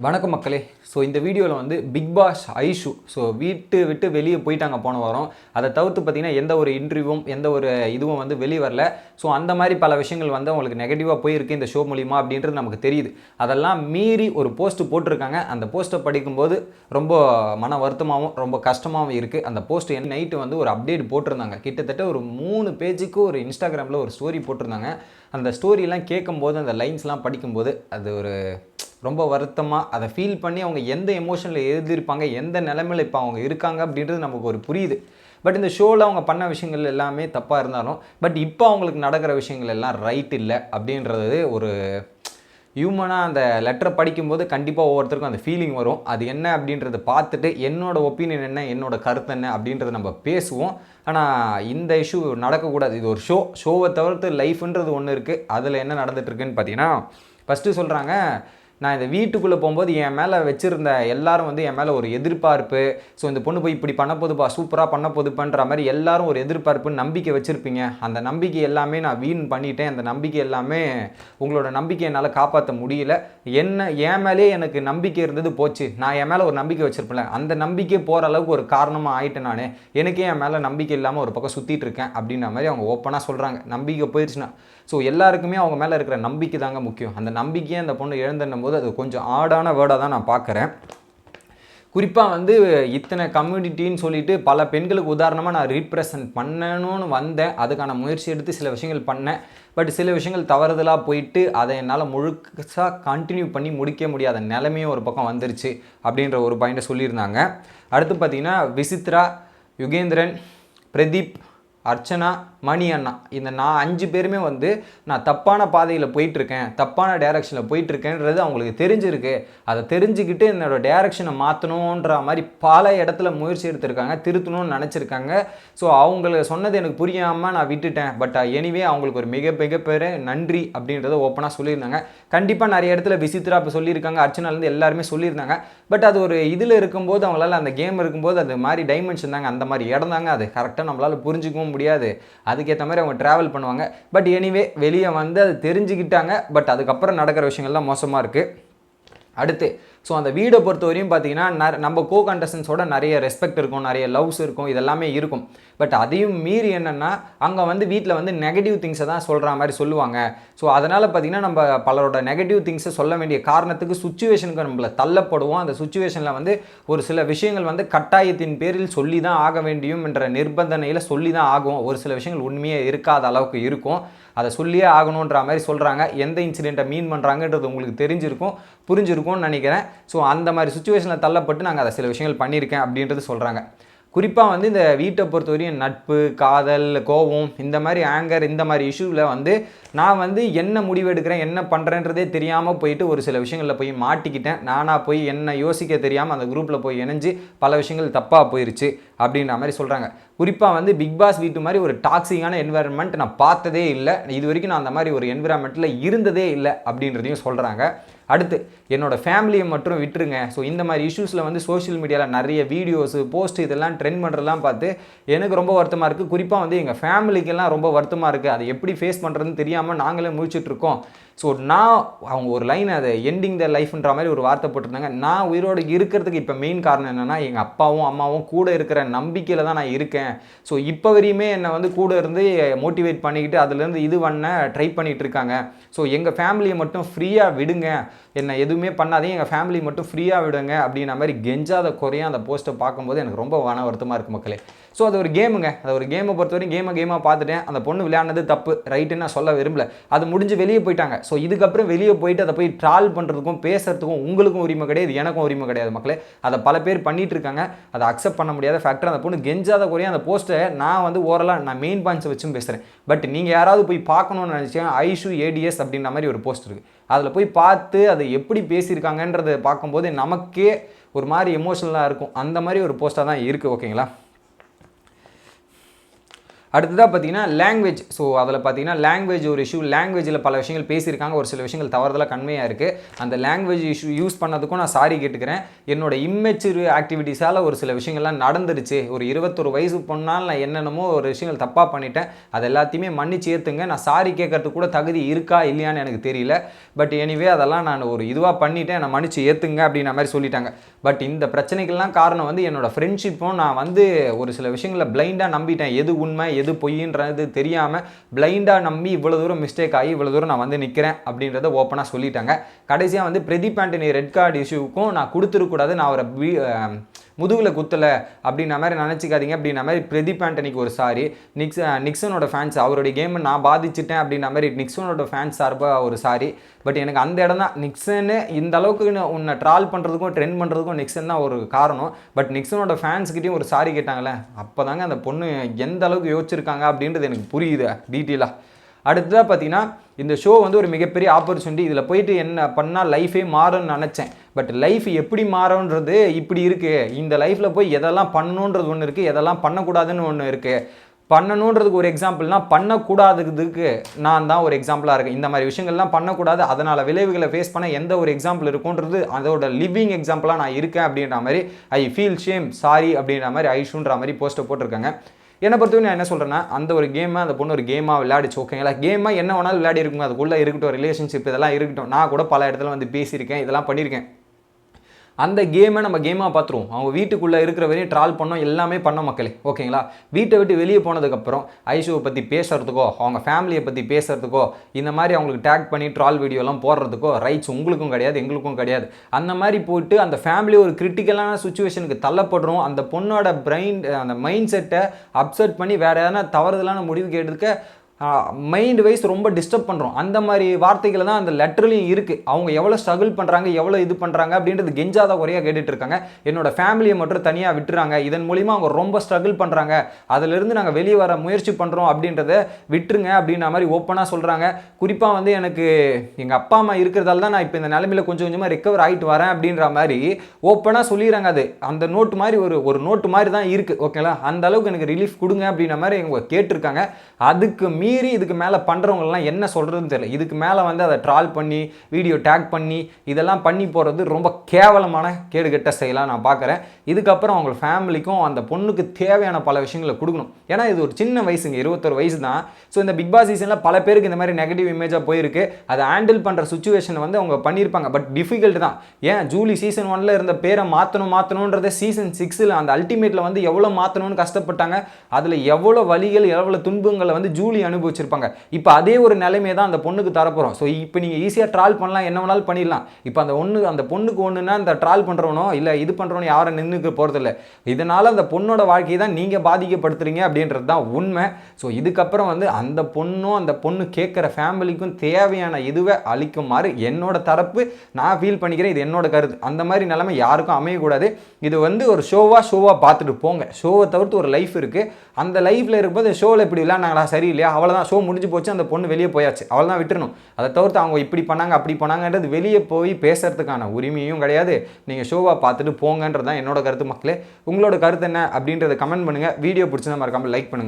வணக்கம் மக்களே. ஸோ இந்த வீடியோவில் வந்து பிக் பாஸ் ஐஷு வீட்டு விட்டு வெளியே போயிட்டாங்க போன வாரம். அதை தவிர்த்து பார்த்தீங்கன்னா எந்த ஒரு இன்டர்வியூவும் எந்த ஒரு இதுவும் வந்து வெளியே வரல. ஸோ அந்த மாதிரி பல விஷயங்கள் வந்து அவங்களுக்கு நெகட்டிவாக போயிருக்கு இந்த ஷோ மூலிமா அப்படின்றது நமக்கு தெரியுது. அதெல்லாம் மீறி ஒரு போஸ்ட்டு போட்டிருக்காங்க. அந்த போஸ்ட்டை படிக்கும்போது ரொம்ப மன வருத்தமாகவும் ரொம்ப கஷ்டமாகவும் இருக்குது. அந்த போஸ்ட் நைட்டு வந்து ஒரு அப்டேட் போட்டிருந்தாங்க. கிட்டத்தட்ட ஒரு 3 பேஜுக்கு ஒரு இன்ஸ்டாகிராமில் ஒரு ஸ்டோரி போட்டிருந்தாங்க. அந்த ஸ்டோரிலாம் கேட்கும்போது அந்த லைன்ஸ்லாம் படிக்கும்போது அது ஒரு ரொம்ப வருத்தமாக அதை ஃபீல் பண்ணி அவங்க எந்த எமோஷனில் எழுதியிருப்பாங்க, எந்த நிலைமையில் இப்போ அவங்க இருக்காங்க அப்படின்றது நமக்கு ஒரு புரியுது. பட் இந்த ஷோவில் அவங்க பண்ண விஷயங்கள் எல்லாமே தப்பாக இருந்தாலும் பட் இப்போ அவங்களுக்கு நடக்கிற விஷயங்கள் எல்லாம் ரைட் இல்லை அப்படின்றது ஒரு ஹியூமனாக அந்த லெட்டரை படிக்கும்போது கண்டிப்பாக ஒவ்வொருத்தருக்கும் அந்த ஃபீலிங் வரும். அது என்ன அப்படின்றத பார்த்துட்டு என்னோடய ஒப்பீனியன் என்ன, என்னோட கருத்து என்ன அப்படின்றத நம்ம பேசுவோம். ஆனால் இந்த இஷ்யூ நடக்கக்கூடாது. இது ஒரு ஷோவை தவிர்த்து லைஃப்ன்றது ஒன்று இருக்குது. அதில் என்ன நடந்துகிட்ருக்குன்னு பார்த்தீங்கன்னா, ஃபஸ்ட்டு சொல்கிறாங்க, நான் இந்த வீட்டுக்குள்ளே போகும்போது என் மேலே வச்சுருந்த எல்லாரும் வந்து என் மேலே ஒரு எதிர்பார்ப்பு. ஸோ இந்த பொண்ணு போய் இப்படி பண்ண போதுப்பா, சூப்பராக பண்ண போதுப்பான்ற மாதிரி எல்லாரும் ஒரு எதிர்பார்ப்புன்னு நம்பிக்கை வச்சுருப்பீங்க. அந்த நம்பிக்கை எல்லாமே நான் வீண் பண்ணிட்டேன். அந்த நம்பிக்கை எல்லாமே உங்களோட நம்பிக்கை என்னால் காப்பாற்ற முடியல. என் மேலே எனக்கு நம்பிக்கை இருந்தது போச்சு. நான் என் மேலே ஒரு நம்பிக்கை வச்சுருப்பேன்ல, அந்த நம்பிக்கை போகிற அளவுக்கு ஒரு காரணமாக ஆகிட்டேன். நான் எனக்கே என் மேலே நம்பிக்கை இல்லாமல் ஒரு பக்கம் சுற்றிட்டு இருக்கேன் அப்படின்ற மாதிரி அவங்க ஓப்பனாக சொல்கிறாங்க. நம்பிக்கை போயிடுச்சுன்னா ஸோ எல்லாருக்குமே அவங்க மேலே இருக்கிற நம்பிக்கை தாங்க முக்கியம். அந்த நம்பிக்கையை அந்த பொண்ணு இழந்துன்னும் போது அது கொஞ்சம் ஆடான வேர்டாக தான் நான் பார்க்குறேன். குறிப்பாக வந்து இத்தனை கம்யூனிட்டின்னு சொல்லிட்டு பல பெண்களுக்கு உதாரணமாக நான் ரீப்ரசன்ட் பண்ணணும்னு வந்தேன். அதுக்கான முயற்சி எடுத்து சில விஷயங்கள் பண்ணேன். பட் சில விஷயங்கள் தவறுதலாக போயிட்டு அதை என்னால் முழுசாக கண்டினியூ பண்ணி முடிக்க முடியாத நிலைமையும் ஒரு பக்கம் வந்துருச்சு அப்படின்ற ஒரு பாயிண்ட்டை சொல்லியிருந்தாங்க. அடுத்து பார்த்திங்கன்னா விசித்ரா, யுகேந்திரன், பிரதீப், அர்ச்சனா, மணி அண்ணா, இந்த நான் 5 பேருமே வந்து நான் தப்பான பாதையில் போயிட்டுருக்கேன், தப்பான டைரக்ஷனில் போயிட்டுருக்கேன்றது அவங்களுக்கு தெரிஞ்சிருக்கு. அதை தெரிஞ்சுக்கிட்டு என்னோடய டைரக்ஷனை மாற்றணுன்ற மாதிரி பல இடத்துல முயற்சி எடுத்திருக்காங்க, திருத்தணும்னு நினச்சிருக்காங்க. ஸோ அவங்கள சொன்னது எனக்கு புரியாமல் நான் விட்டுட்டேன். பட் எனிவே அவங்களுக்கு ஒரு மிகப்பெரிய நன்றி அப்படின்றத ஓப்பனாக சொல்லியிருந்தாங்க. கண்டிப்பாக நிறைய இடத்துல விசித்ரா இப்போ சொல்லியிருக்காங்க, அர்ச்சனாலேருந்து எல்லாருமே சொல்லியிருந்தாங்க. பட் அது ஒரு இதில் இருக்கும்போது அவங்களால அந்த கேம் இருக்கும்போது அது மாதிரி டைமென்ஷன் தாங்க, அந்த மாதிரி இடம் தாங்க, அது கரெக்டாக நம்மளால் புரிஞ்சிக்கவும் முடியாது. அதுக்கேற்ற மாதிரி அவங்க ட்ராவல் பண்ணுவாங்க. பட் எனிவே வெளியே வந்து அது தெரிஞ்சுக்கிட்டாங்க. பட் அதுக்கப்புறம் நடக்கிற விஷயங்கள்லாம் மோசமாக இருக்குது. அடுத்து அந்த வீடை பொறுத்த வரையும் பார்த்தீங்கன்னா நம்ம கோ கண்டஸ்டன்ஸோட நிறைய ரெஸ்பெக்ட் இருக்கும், நிறைய லவ்ஸ் இருக்கும், இதெல்லாமே இருக்கும். பட் அதையும் மீறி என்னென்னா அங்கே வந்து வீட்டில் வந்து நெகட்டிவ் திங்ஸை தான் சொல்கிற மாதிரி சொல்லுவாங்க. ஸோ அதனால் பார்த்திங்கன்னா நம்ம பலரோட நெகட்டிவ் திங்ஸை சொல்ல வேண்டிய காரணத்துக்கு சுச்சுவேஷனுக்கு நம்மளை தள்ளப்படுவோம். அந்த சுச்சுவேஷனில் வந்து ஒரு சில விஷயங்கள் வந்து கட்டாயத்தின் பேரில் சொல்லி தான் ஆக வேண்டியும் என்ற நிர்பந்தனையில் சொல்லி தான் ஆகும். ஒரு சில விஷயங்கள் உண்மையே இருக்காத அளவுக்கு இருக்கும், அதை சொல்லியே ஆகணுன்ற மாதிரி சொல்கிறாங்க. எந்த இன்சிடெண்ட்டை மீன் பண்ணுறாங்கன்றது உங்களுக்கு தெரிஞ்சிருக்கும், புரிஞ்சிருக்கும்னு நினைக்கிறேன். ஸோ அந்த மாதிரி சுச்சுவேஷனில் தள்ளப்பட்டு நாங்கள் அதை சில விஷயங்கள் பண்ணியிருக்கேன் அப்படின்றது சொல்கிறாங்க. குறிப்பாக வந்து இந்த வீட்டை பொறுத்தவரையும் நட்பு, காதல், கோபம், இந்த மாதிரி ஆங்கர், இந்த மாதிரி இஷ்யூவில் வந்து நான் வந்து என்ன முடிவு எடுக்கிறேன், என்ன பண்ணுறேன்றதே தெரியாமல் போயிட்டு ஒரு சில விஷயங்களில் போய் மாட்டிக்கிட்டேன். நானாக போய் என்ன யோசிக்க தெரியாமல் அந்த குரூப்பில் போய் இணைஞ்சு பல விஷயங்கள் தப்பாக போயிடுச்சு அப்படின்ற மாதிரி சொல்கிறாங்க. குறிப்பாக வந்து பிக் பாஸ் வீட்டு மாதிரி ஒரு டாக்ஸிக்கான என்விரான்மெண்ட் நான் பார்த்ததே இல்லை. இது வரைக்கும் நான் அந்த மாதிரி ஒரு என்விரான்மெண்ட்டில் இருந்ததே இல்லை அப்படின்றதையும் சொல்கிறாங்க. அடுத்து என்னோடய ஃபேமிலியை மட்டும் விட்டுருங்க. ஸோ இந்த மாதிரி இஷ்யூஸில் வந்து சோஷியல் மீடியாவில் நிறைய வீடியோஸு, போஸ்ட் இதெல்லாம் ட்ரெண்ட் பண்ணுறதுலாம் பார்த்து எனக்கு ரொம்ப வருத்தமாக இருக்குது. குறிப்பாக வந்து எங்கள் ஃபேமிலிக்கெல்லாம் ரொம்ப வருத்தமாக இருக்குது. அதை எப்படி ஃபேஸ் பண்ணுறதுன்னு தெரியாமல் நாங்களே முழிச்சிட்ருக்கோம். ஸோ அவங்க ஒரு லைன் அதை எண்டிங் த லைஃப்ன்ற மாதிரி ஒரு வார்த்தை போட்டிருந்தாங்க. நான் உயிரோடு இருக்கிறதுக்கு இப்போ மெயின் காரணம் என்னென்னா எங்கள் அப்பாவும் அம்மாவும் கூட இருக்கிற நம்பிக்கையில் தான் நான் இருக்கேன். ஸோ இப்போ வரையுமே என்னை வந்து கூட இருந்து மோட்டிவேட் பண்ணிக்கிட்டு அதுலேருந்து இது பண்ண ட்ரை பண்ணிகிட்டு இருக்காங்க. ஸோ எங்கள் ஃபேமிலியை மட்டும் ஃப்ரீயாக விடுங்க, என்னை எதுவுமே பண்ணாதீங்க, எங்கள் ஃபேமிலி மட்டும் ஃப்ரீயாக விடுங்க அப்படின்ற மாதிரி கெஞ்சாத குறையாக அந்த போஸ்ட்டை பார்க்கும்போது எனக்கு ரொம்ப மன வருத்தமாக இருக்குது மக்களே. ஸோ அது ஒரு கேமுங்க. அது ஒரு கேமை பொறுத்தவரைக்கும் கேமாக பார்த்துட்டேன். அந்த பொண்ணு விளையாடுனது தப்பு, ரைட்டுன்னு நான் சொல்ல விரும்பல. அது முடிஞ்சு வெளியே போயிட்டாங்க. ஸோ இதுக்கப்புறம் வெளியே போயிட்டு அதை போய் ட்ரால் பண்ணுறதுக்கும் பேசுறதுக்கும் உங்களுக்கும் உரிமை கிடையாது, எனக்கும் உரிமை கிடையாது மக்களே. அதை பல பேர் பண்ணிகிட்டு இருக்காங்க. அதை அக்செப்ட் பண்ண முடியாத ஃபேக்டர். அந்த பொண்ணு கெஞ்சாத குறையாக அந்த போஸ்ட்டை நான் வந்து ஓரலாக நான் மெயின் பாயிண்ட்ஸை வச்சும் பேசுகிறேன். பட் நீங்கள் யாராவது போய் பார்க்கணுன்னு நினச்சேன், ஐஷு ADS அப்படின்ற மாதிரி ஒரு போஸ்ட் இருக்குது. அதில் போய் பார்த்து அதை எப்படி பேசியிருக்காங்கன்றதை பார்க்கும்போது நமக்கே ஒரு மாதிரி எமோஷனலாக இருக்கும். அந்த மாதிரி ஒரு போஸ்ட்டாக தான் இருக்குது. ஓகேங்களா? அடுத்ததாக பார்த்தீங்கன்னா லாங்குவேஜ். ஸோ அதில் பார்த்தீங்கன்னா லாங்குவேஜ் ஒரு இஷ்யூ. லாங்குவேஜில் பல விஷயங்கள் பேசியிருக்காங்க, ஒரு சில விஷயங்கள் தவறுதலாக கண்மையாக இருக்குது. அந்த லாங்குவேஜ் இஷ்யூ யூஸ் பண்ணதுக்கும் நான் சாரி கேட்டுக்கிறேன். என்னோட இம்மெச்சூர் ஆக்டிவிட்டீஸால் ஒரு சில விஷயங்கள்லாம் நடந்துருச்சு. ஒரு 21 வயசு பொண்ணால் நான் என்னென்னமோ ஒரு விஷயங்கள் தப்பாக பண்ணிட்டேன், அது எல்லாத்தையுமே மன்னிச்சு ஏற்றுங்க. நான் சாரி கேட்கறதுக்கு கூட தகுதி இருக்கா இல்லையான்னு எனக்கு தெரியல. பட் எனிவே அதெல்லாம் நான் ஒரு இதுவாக பண்ணிவிட்டேன், நான் மன்னிச்சு ஏற்றுங்க அப்படின்ற மாதிரி சொல்லிட்டாங்க. பட் இந்த பிரச்சனைகள்லாம் காரணம் வந்து என்னோட ஃப்ரெண்ட்ஷிப்பும் நான் வந்து ஒரு சில விஷயங்களை பிளைண்டாக நம்பிட்டேன். எது உண்மை எது பொய்ன்றது தெரியாமல் பிளைண்டாக நம்பி இவ்வளோ தூரம் மிஸ்டேக் ஆகி இவ்வளோ தூரம் நான் வந்து நிற்கிறேன் அப்படின்றத ஓப்பனாக சொல்லிட்டாங்க. கடைசியாக வந்து பிரதீப் ஆண்டனி ரெட் கார்டு இஷ்யூவுக்கும் நான் கொடுத்துருக்கூடாது, நான் அவரை முதுகில் குத்தலை அப்படின்ற மாதிரி நினச்சிக்காதீங்க அப்படின்ற மாதிரி பிரதீப் ஆண்டனிக்கு ஒரு சாரி. நிக்சனோட ஃபேன்ஸ் அவருடைய கேமை நான் பாதிச்சிட்டேன் அப்படின்ற மாதிரி நிக்சனோட ஃபேன்ஸ் சார்பாக ஒரு சாரி. பட் எனக்கு அந்த இடம் தான் நிக்சனு இந்த அளவுக்கு உன்னை ட்ரால் பண்ணுறதுக்கும் ட்ரெண்ட் பண்ணுறதுக்கும் நிக்சன் தான் ஒரு காரணம். பட் நிக்சனோட ஃபேன்ஸ்கிட்டையும் ஒரு சாரி கேட்டாங்களே, அப்போ தாங்க அந்த பொண்ணு எந்த அளவுக்கு யோசிச்சிருக்காங்க அப்படின்றது எனக்கு புரியுது டீட்டெயிலாக. அடுத்ததாக பார்த்தீங்கன்னா இந்த ஷோ வந்து ஒரு மிகப்பெரிய ஆப்பர்ச்சுனிட்டி. இதில் போயிட்டு என்ன பண்ணால் லைஃபே மாறும்னு நினச்சேன். பட் லைஃப் எப்படி மாறும்ன்றது இப்படி இருக்குது. இந்த லைஃப்பில் போய் எதெல்லாம் பண்ணணுன்றது ஒன்று இருக்குது, எதெல்லாம் பண்ணக்கூடாதுன்னு ஒன்று இருக்குது. பண்ணணுன்றதுக்கு ஒரு எக்ஸாம்பிள்னா பண்ணக்கூடாததுக்கு நான் தான் ஒரு எக்ஸாம்பிளாக இருக்கேன். இந்த மாதிரி விஷயங்கள்லாம் பண்ணக்கூடாது, அதனால் விளைவுகளை ஃபேஸ் பண்ண எந்த ஒரு எக்ஸாம்பிள் இருக்குன்றது அதோட லிவிங் எக்ஸாம்பிளாக நான் இருக்கேன் அப்படின்ற மாதிரி ஐ ஃபீல் ஷேம் சாரி அப்படின்ற மாதிரி ஐஷுன்ற மாதிரி போஸ்ட்டை போட்டிருக்காங்க. என்னை பொறுத்தவரை நான் என்ன சொல்கிறேன்னா, அந்த ஒரு கேமை அந்த பொண்ணு ஒரு கேமாக விளையாடிச்சு, ஓகேங்களா. கேமாக என்ன வேணாலும் விளையாடி இருக்குங்க, அதுக்குள்ளே இருக்கட்டும், ரிலேஷன்ஷிப் இதெல்லாம் இருக்கட்டும். நான் கூட பல இடத்துல வந்து பேசியிருக்கேன், இதெல்லாம் பண்ணியிருக்கேன். அந்த கேமை நம்ம கேமாக பார்த்துருவோம். அவங்க வீட்டுக்குள்ளே இருக்கிற வரையும் ட்ரால் பண்ணோம், எல்லாமே பண்ணோம் மக்களே, ஓகேங்களா. வீட்டை விட்டு வெளியே போனதுக்கப்புறம் ஐஷுவை பற்றி பேசுகிறதுக்கோ அவங்க ஃபேமிலியை பற்றி பேசுகிறதுக்கோ இந்த மாதிரி அவங்களுக்கு டேக் பண்ணி ட்ரால் வீடியோலாம் போடுறதுக்கோ ரைட்ஸ் உங்களுக்கும் கிடையாது எங்களுக்கும் கிடையாது. அந்த மாதிரி போயிட்டு அந்த ஃபேமிலி ஒரு கிரிட்டிக்கலான சுச்சுவேஷனுக்கு தள்ளப்படுறோம். அந்த பொண்ணோட அந்த மைண்ட் செட்டை அப்செட் பண்ணி வேறு எதனா தவறுதலான முடிவு கேட்டதுக்கு மைண்ட் வைஸ் ரொம்ப டிஸ்டர்ப் பண்ணுறோம். அந்த மாதிரி வார்த்தைகள் தான் அந்த லெட்டர்லையும் இருக்குது. அவங்க எவ்வளோ ஸ்ட்ரகிள் பண்ணுறாங்க, எவ்வளோ இது பண்ணுறாங்க அப்படின்றது கெஞ்சாத குறையாக கேட்டுட்டு இருக்காங்க. என்னோட ஃபேமிலியை மட்டும் தனியாக விட்டுறாங்க, இதன் மூலிமா அவங்க ரொம்ப ஸ்ட்ரகிள் பண்ணுறாங்க, அதிலிருந்து நாங்கள் வெளியே வர முயற்சி பண்ணுறோம் அப்படின்றத விட்டுருங்க அப்படின்ற மாதிரி ஓப்பனாக சொல்கிறாங்க. குறிப்பாக வந்து எனக்கு எங்கள் அப்பா அம்மா இருக்கிறதால தான் நான் இப்போ இந்த நிலைமையில் கொஞ்சம் கொஞ்சமாக ரெக்கவர் ஆகிட்டு வரேன் அப்படின்ற மாதிரி ஓப்பனாக சொல்லிடுறாங்க. அது அந்த நோட்டு மாதிரி ஒரு நோட்டு மாதிரி தான் இருக்குது, ஓகேங்களா. அந்த அளவுக்கு எனக்கு ரிலீஃப் கொடுங்க அப்படின்ற மாதிரி அவங்க கேட்டிருக்காங்க. அதுக்கு மீறி இதுக்கு மேலே பண்ணுறவங்கலாம் என்ன சொல்கிறதுன்னு தெரியல. இதுக்கு மேலே வந்து அதை ட்ரால் பண்ணி வீடியோ டேக் பண்ணி இதெல்லாம் பண்ணி போகிறது ரொம்ப கேவலமான கேடுகெட்ட செயலாக நான் பார்க்குறேன். இதுக்கப்புறம் அவங்க ஃபேமிலிக்கும் அந்த பொண்ணுக்கு தேவையான பல விஷயங்களை கொடுக்கணும். ஏன்னா இது ஒரு சின்ன வயசுங்க, 21 வயசு தான். ஸோ இந்த பிக் பாஸ் சீசனில் பல பேருக்கு இந்த மாதிரி நெகட்டிவ் இமேஜாக போயிருக்கு. அதை ஹேண்டில் பண்ணுற சுச்சுவேஷனை வந்து அவங்க பண்ணியிருப்பாங்க. பட் டிஃபிகல்ட் தான். ஏன் ஜூலி சீசன் 1 இருந்த பேரை மாற்றணுன்றதை சீசன் 6 அந்த அல்டிமேட்டில் வந்து எவ்வளோ மாற்றணும்னு கஷ்டப்பட்டாங்க. அதில் எவ்வளோ வலிகள் எவ்வளோ துன்பங்களை வந்து ஜூலி அனுபவிச்சிருப்பாங்க. இப்போ அதே ஒரு நிலைமையை தான் அந்த பொண்ணுக்கு தரப்போகிறோம். ஸோ இப்போ நீங்கள் ஈஸியாக ட்ரால் பண்ணலாம், என்ன வேணாலும் பண்ணிடலாம். இப்போ அந்த பொண்ணுக்கு ஒன்றுனா இந்த ட்ரால் பண்ணுறவனோ இல்லை இது பண்ணுறவனோ யாரும் நின்றுக்க போகிறதில்ல. இதனால் அந்த பொண்ணோட வாழ்க்கையை தான் நீங்கள் பாதிக்கப்படுத்துறீங்க அப்படின்றது தான் உண்மை. ஸோ இதுக்கப்புறம் வந்து அந்த பொண்ணு கேட்குற ஃபேமிலிக்கும் தேவையான இதுவை அளிக்குமாறு என்னோட தரப்பு நான் ஃபீல் பண்ணிக்கிறேன். இது என்னோட கருத்து. அந்த மாதிரி நிலைமை யாருக்கும் அமையக்கூடாது. இது வந்து ஒரு ஷோவாக பார்த்துட்டு போங்க. ஷோவை தவிர்த்து ஒரு லைஃப் இருக்குது. அந்த லைஃப்பில் இருக்கும்போது ஷோவில் இப்படி விளையாண்டாங்களா சரி இல்லையா, அவ்வளோதான், ஷோ முடிஞ்சு போச்சு, அந்த பொண்ணு வெளியே போயாச்சு, அவ்வளோதான், விட்டுறணும். அதை தவிர்த்து அவங்க இப்படி பண்ணாங்க அப்படி பண்ணாங்கன்றது வெளியே போய் பேசுறதுக்கான உரிமையும் கிடையாது. நீங்கள் ஷோவாக பார்த்துட்டு போங்கன்றது தான் என்னோட கருத்து மக்களே. உங்களோட கருத்து என்ன அப்படின்றத கமெண்ட் பண்ணுங்கள். வீடியோ பிடிச்சிருந்தா மறக்காமல் லைக் பண்ணுங்கள்.